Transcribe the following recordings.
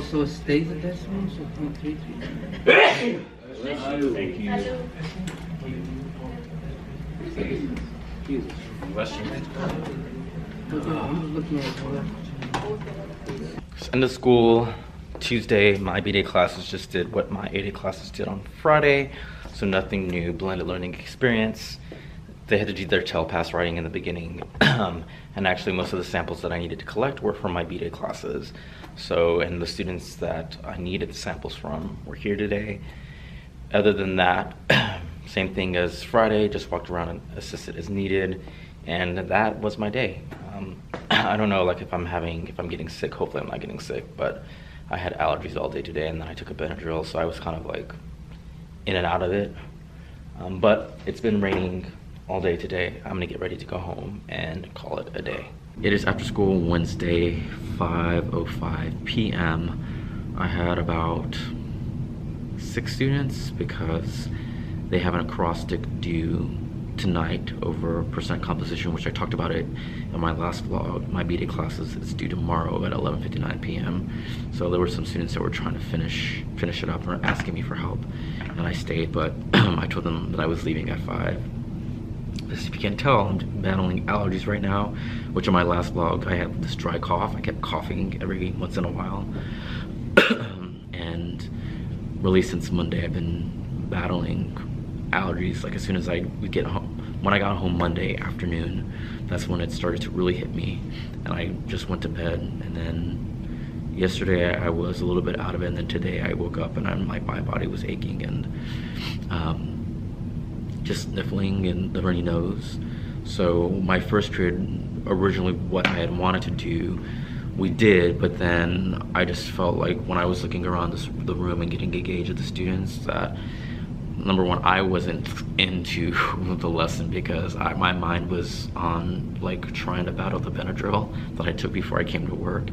So it stays at this one, so 0.33. Thank you. Jesus. End of school Tuesday. My B-Day classes just did what my A-Day classes did on Friday, so nothing new. Blended learning experience. They had to do their telepass writing in the beginning, and actually most of the samples that I needed to collect were from my B-Day classes. So, and the students that I needed samples from were here today. Other than that, same thing as Friday, just walked around and assisted as needed, and that was my day. I don't know, like if I'm getting sick. Hopefully I'm not getting sick, but I had allergies all day today, and then I took a Benadryl, so I was kind of like in and out of it. But it's been raining all day today. I'm gonna get ready to go home and call it a day. It is after school Wednesday, 5:05 p.m. I had about 6 students because they have an acrostic due tonight over percent composition, which I talked about it in my last vlog. My B-Day classes is due tomorrow at 11:59 p.m. So there were some students that were trying to finish it up or asking me for help, and I stayed, but I told them that I was leaving at 5. As you can tell, I'm battling allergies right now, which in my last vlog I had this dry cough. I kept coughing every once in a while. And really since Monday I've been battling allergies. Like as soon as I would get home, when I got home Monday afternoon, that's when it started to really hit me, and I just went to bed. And then yesterday I was a little bit out of it, and then today I woke up and I'm like, my body was aching and just sniffling and the runny nose. So my first period, originally what I had wanted to do, we did, but then I just felt like when I was looking around the room and getting a gauge of the students that, number one, I wasn't into the lesson because my mind was on like trying to battle the Benadryl that I took before I came to work,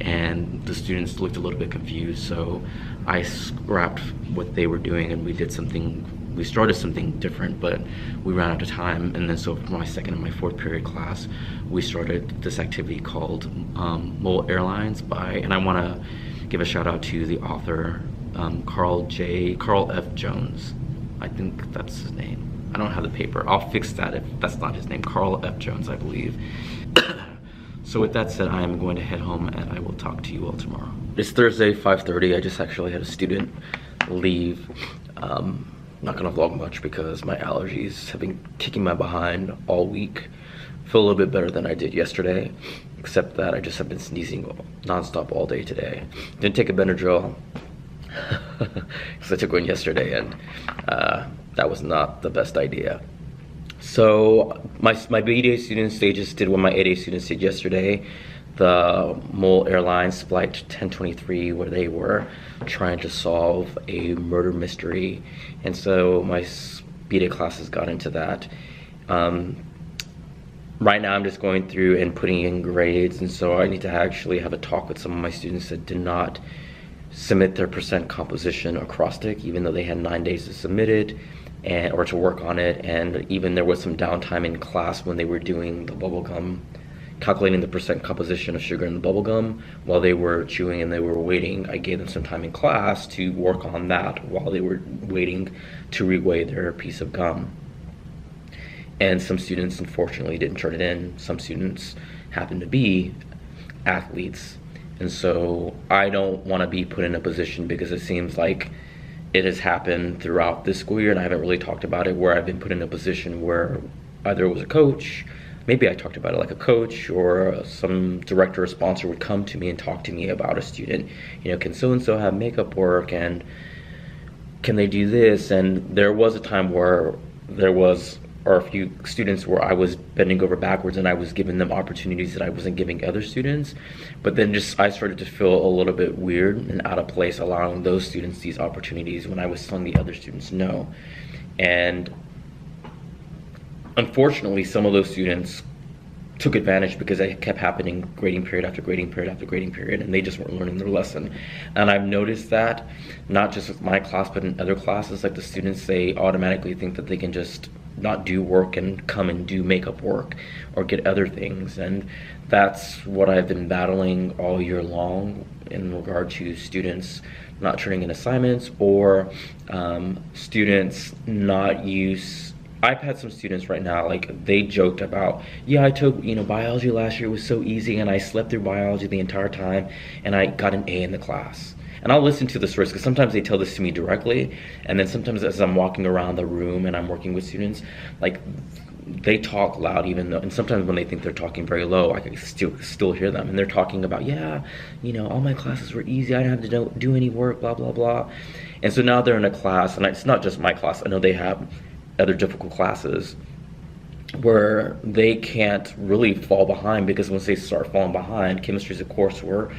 and the students looked a little bit confused. So I scrapped what they were doing and we started something different, but we ran out of time. And then so for my second and my fourth period class, we started this activity called Mole Airlines and I want to give a shout out to the author, Carl F. Jones. I think that's his name. I don't have the paper. I'll fix that if that's not his name. Carl F. Jones, I believe. So with that said, I am going to head home and I will talk to you all tomorrow. It's Thursday, 5:30. I just actually had a student leave. Not gonna vlog much because my allergies have been kicking my behind all week. Feel a little bit better than I did yesterday, except that I just have been sneezing nonstop all day today. Didn't take a Benadryl because I took one yesterday, and that was not the best idea. So my B-Day students, they just did what my A-Day students did yesterday. The Mole Airlines flight 1023, where they were trying to solve a murder mystery, and so my B-Day classes got into that. Right now I'm just going through and putting in grades, and so I need to actually have a talk with some of my students that did not submit their percent composition acrostic, even though they had 9 days to submit it or to work on it. And even there was some downtime in class when they were doing the bubble gum, calculating the percent composition of sugar in the bubble gum while they were chewing and they were waiting. I gave them some time in class to work on that while they were waiting to reweigh their piece of gum. And some students unfortunately didn't turn it in. Some students happen to be athletes, and so I don't want to be put in a position, because it seems like it has happened throughout this school year and I haven't really talked about it, where I've been put in a position where either it was a coach, maybe I talked about it like a coach, or some director or sponsor would come to me and talk to me about a student. You know, can so-and-so have makeup work, and can they do this? And there was a time where a few students where I was bending over backwards and I was giving them opportunities that I wasn't giving other students. But then I started to feel a little bit weird and out of place allowing those students these opportunities when I was telling the other students no. And unfortunately, some of those students took advantage because it kept happening grading period after grading period after grading period, and they just weren't learning their lesson. And I've noticed that not just with my class, but in other classes, like the students, they automatically think that they can just not do work and come and do makeup work or get other things. And that's what I've been battling all year long, in regard to students not turning in assignments, or students not use. I've had some students right now, like, they joked about, yeah, I took, biology last year, it was so easy, and I slept through biology the entire time, and I got an A in the class. And I'll listen to the stories, because sometimes they tell this to me directly, and then sometimes as I'm walking around the room and I'm working with students, like, they talk loud, even though, and sometimes when they think they're talking very low, I can still hear them, and they're talking about, yeah, all my classes were easy, I didn't have to do any work, blah, blah, blah. And so now they're in a class, and it's not just my class, I know they have other difficult classes where they can't really fall behind, because once they start falling behind, chemistry is a course where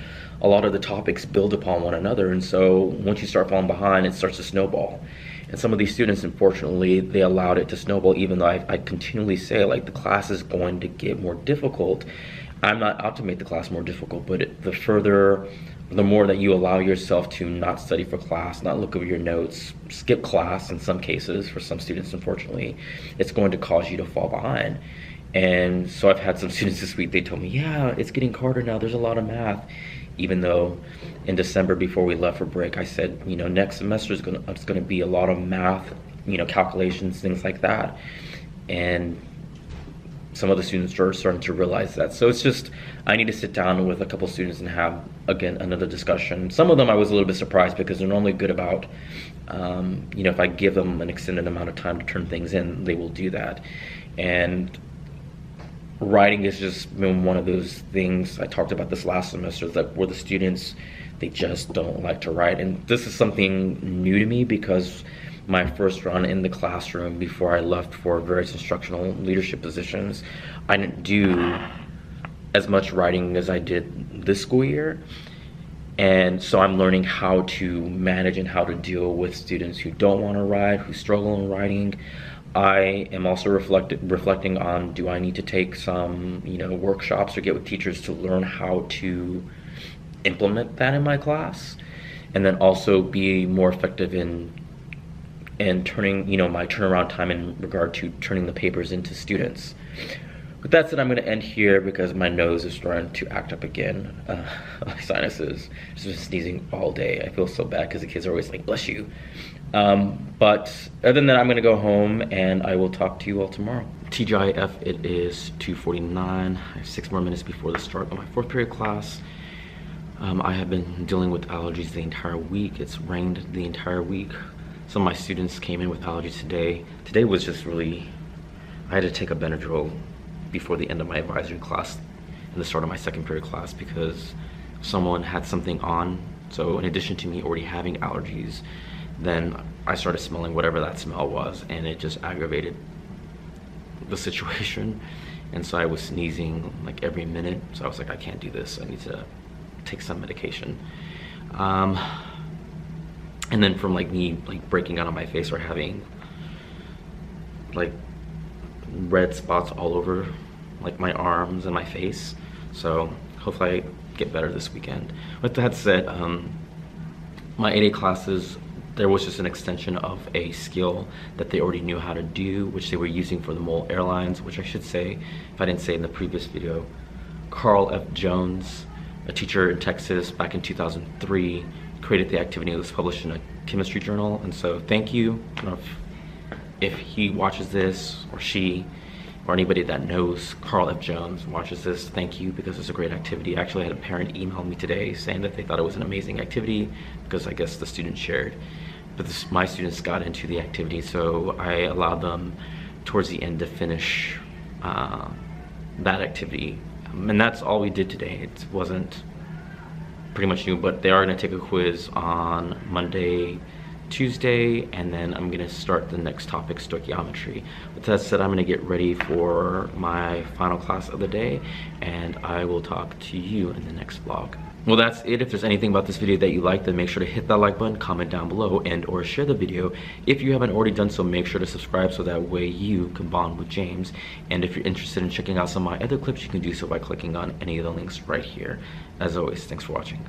a lot of the topics build upon one another, and so once you start falling behind, it starts to snowball. And some of these students, unfortunately, they allowed it to snowball, even though I continually say, like, the class is going to get more difficult. I'm not out to make the class more difficult, but the more that you allow yourself to not study for class, not look over your notes, skip class in some cases, for some students, unfortunately, it's going to cause you to fall behind. And so I've had some students this week, they told me, yeah, it's getting harder now, there's a lot of math. Even though in December, before we left for break, I said, next semester it's gonna be a lot of math, calculations, things like that. And some of the students are starting to realize that. So it's just, I need to sit down with a couple students and have, again, another discussion. Some of them I was a little bit surprised, because they're normally good about, if I give them an extended amount of time to turn things in, they will do that. And writing has just been one of those things. I talked about this last semester, that where the students, they just don't like to write. And this is something new to me, because my first run in the classroom before I left for various instructional leadership positions, I didn't do as much writing as I did this school year. And so I'm learning how to manage and how to deal with students who don't want to write, who struggle in writing. I am also reflecting on, do I need to take some, workshops or get with teachers to learn how to implement that in my class, and then also be more effective in turning, my turnaround time in regard to turning the papers into students. With that said, I'm going to end here, because my nose is starting to act up again. My sinuses, just been sneezing all day. I feel so bad, because the kids are always like, bless you. But other than that, I'm gonna go home, and I will talk to you all tomorrow. TGIF, it is 2:49. I have 6 more minutes before the start of my 4th period class. I have been dealing with allergies the entire week. It's rained the entire week. Some of my students came in with allergies today. Today was just really, I had to take a Benadryl before the end of my advisory class and the start of my 2nd period class, because someone had something on. So in addition to me already having allergies, then I started smelling whatever that smell was, and it just aggravated the situation. And so I was sneezing like every minute. So I was like, I can't do this. I need to take some medication. And then from me breaking out on my face, or having like red spots all over like my arms and my face. So hopefully I get better this weekend. With that said, my 8A classes, there was just an extension of a skill that they already knew how to do, which they were using for the mole airlines, which I should say, if I didn't say in the previous video, Carl F. Jones, a teacher in Texas back in 2003, created the activity that was published in a chemistry journal. And so thank you. I don't know if he watches this, or she, or anybody that knows Carl F. Jones watches this, thank you, because it's a great activity. I actually had a parent email me today saying that they thought it was an amazing activity, because I guess the student shared. But my students got into the activity, so I allowed them towards the end to finish that activity. And that's all we did today. It wasn't pretty much new, but they are gonna take a quiz on Monday, Tuesday, and then I'm gonna start the next topic, stoichiometry. With that said, I'm gonna get ready for my final class of the day, and I will talk to you in the next vlog. Well, that's it. If there's anything about this video that you like, then make sure to hit that like button, comment down below, and or share the video. If you haven't already done so, make sure to subscribe so that way you can bond with James. And if you're interested in checking out some of my other clips, you can do so by clicking on any of the links right here. As always, thanks for watching.